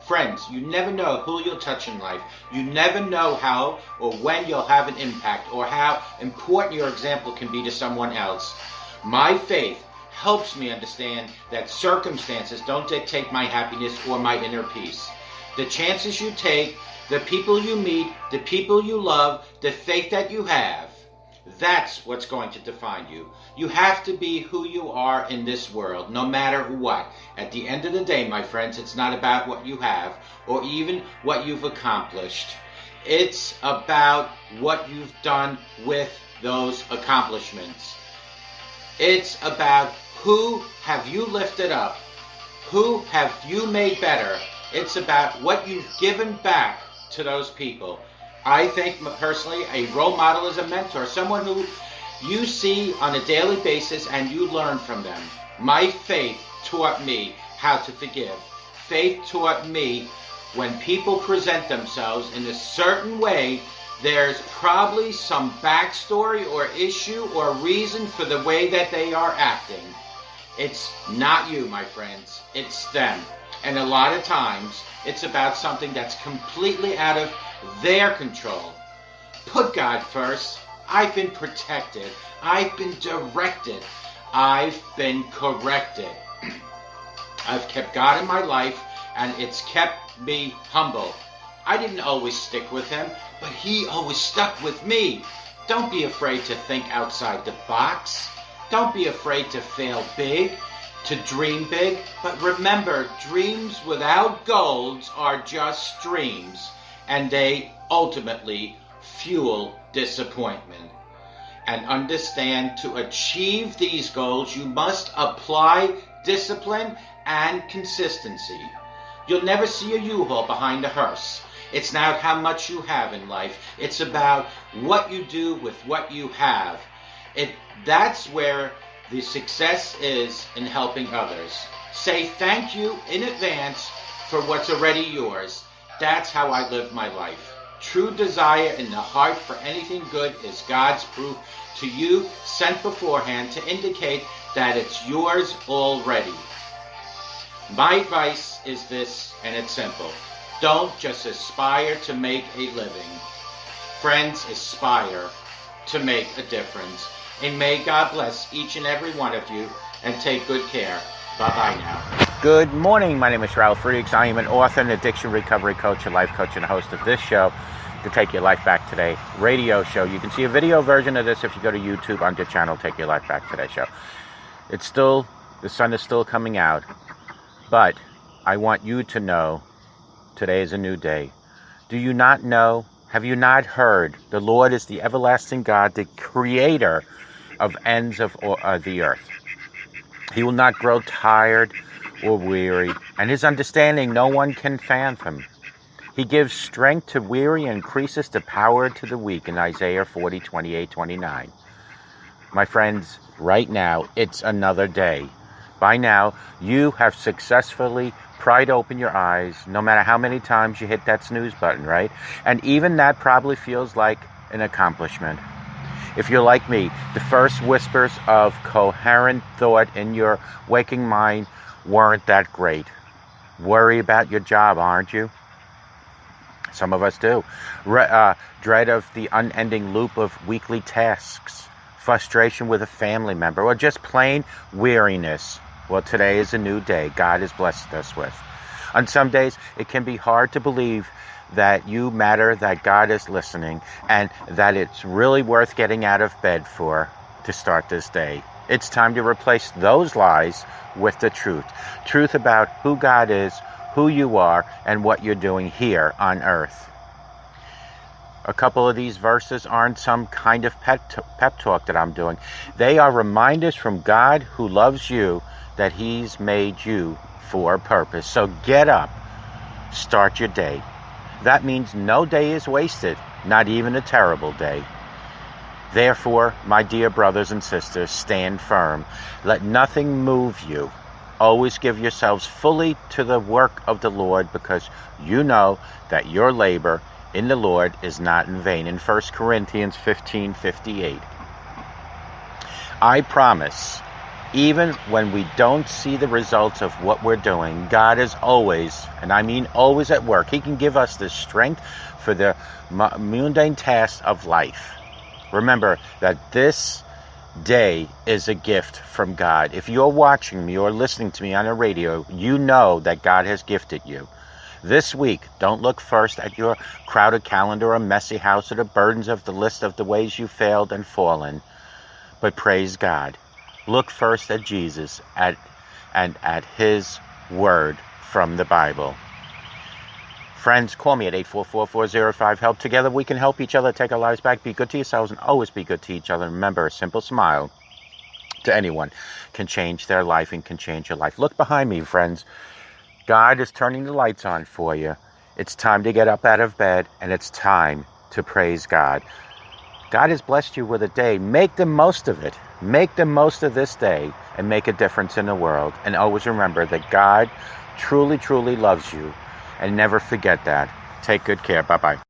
Friends, you never know who you'll touch in life. You never know how or when you'll have an impact or how important your example can be to someone else. My faith helps me understand that circumstances don't dictate my happiness or my inner peace. The chances you take, the people you meet, the people you love, the faith that you have, that's what's going to define you. You have to be who you are in this world, no matter what. At the end of the day, my friends, it's not about what you have or even what you've accomplished. It's about what you've done with those accomplishments. It's about who have you lifted up? Who have you made better? It's about what you've given back to those people. I think personally a role model is a mentor, someone who you see on a daily basis and you learn from them. My faith taught me how to forgive. Faith taught me when people present themselves in a certain way, there's probably some backstory or issue or reason for the way that they are acting. It's not you, my friends. It's them. And a lot of times, it's about something that's completely out of their control. Put God first. I've been protected. I've been directed. I've been corrected. I've kept God in my life, and it's kept me humble. I didn't always stick with him, but he always stuck with me. Don't be afraid to think outside the box. Don't be afraid to fail big, to dream big. But remember, dreams without goals are just dreams, and they ultimately fuel disappointment. And understand, to achieve these goals, you must apply discipline and consistency. You'll never see a U-Haul behind a hearse. It's not how much you have in life. It's about what you do with what you have. That's where the success is in helping others. Say thank you in advance for what's already yours. That's how I live my life. True desire in the heart for anything good is God's proof to you, sent beforehand to indicate that it's yours already. My advice is this, and it's simple. Don't just aspire to make a living. Friends, aspire to make a difference. And may God bless each and every one of you, and take good care. Bye-bye now. Good morning. My name is Ralf Friedrichs. I am an author, an addiction recovery coach, a life coach, and a host of this show, the Take Your Life Back Today radio show. You can see a video version of this if you go to YouTube under channel Take Your Life Back Today show. The sun is still coming out, but I want you to know today is a new day. Do you not know? Have you not heard? The Lord is the everlasting God, the creator of ends of the earth. He will not grow tired or weary, and his understanding no one can fathom. He gives strength to weary and increases the power to the weak in Isaiah 40, 28, 29. My friends, right now, it's another day. By now, you have successfully pried open your eyes, no matter how many times you hit that snooze button, right? And even that probably feels like an accomplishment. If you're like me, the first whispers of coherent thought in your waking mind weren't that great. Worry about your job, aren't you? Some of us do. Dread of the unending loop of weekly tasks, frustration with a family member, or just plain weariness. Well, today is a new day God has blessed us with. On some days, it can be hard to believe that you matter, that God is listening, and that it's really worth getting out of bed for to start this day. It's time to replace those lies with the truth. Truth about who God is, who you are, and what you're doing here on earth. A couple of these verses aren't some kind of pep talk that I'm doing. They are reminders from God who loves you that he's made you for a purpose. So get up, start your day. That means no day is wasted, not even a terrible day. Therefore, my dear brothers and sisters, stand firm. Let nothing move you. Always give yourselves fully to the work of the Lord, because you know that your labor in the Lord is not in vain. In 1 Corinthians 15:58. I promise Even when we don't see the results of what we're doing, God is always, and I mean always, at work. He can give us the strength for the mundane tasks of life. Remember that this day is a gift from God. If you're watching me or listening to me on the radio, you know that God has gifted you. This week, don't look first at your crowded calendar or messy house or the burdens of the list of the ways you failed and fallen, but praise God. Look first at Jesus and at His Word from the Bible. Friends, call me at 844-405-HELP. Together we can help each other take our lives back. Be good to yourselves and always be good to each other. Remember, a simple smile to anyone can change their life and can change your life. Look behind me, friends. God is turning the lights on for you. It's time to get up out of bed, and it's time to praise God. God has blessed you with a day. Make the most of it. Make the most of this day and make a difference in the world. And always remember that God truly, truly loves you. And never forget that. Take good care. Bye-bye.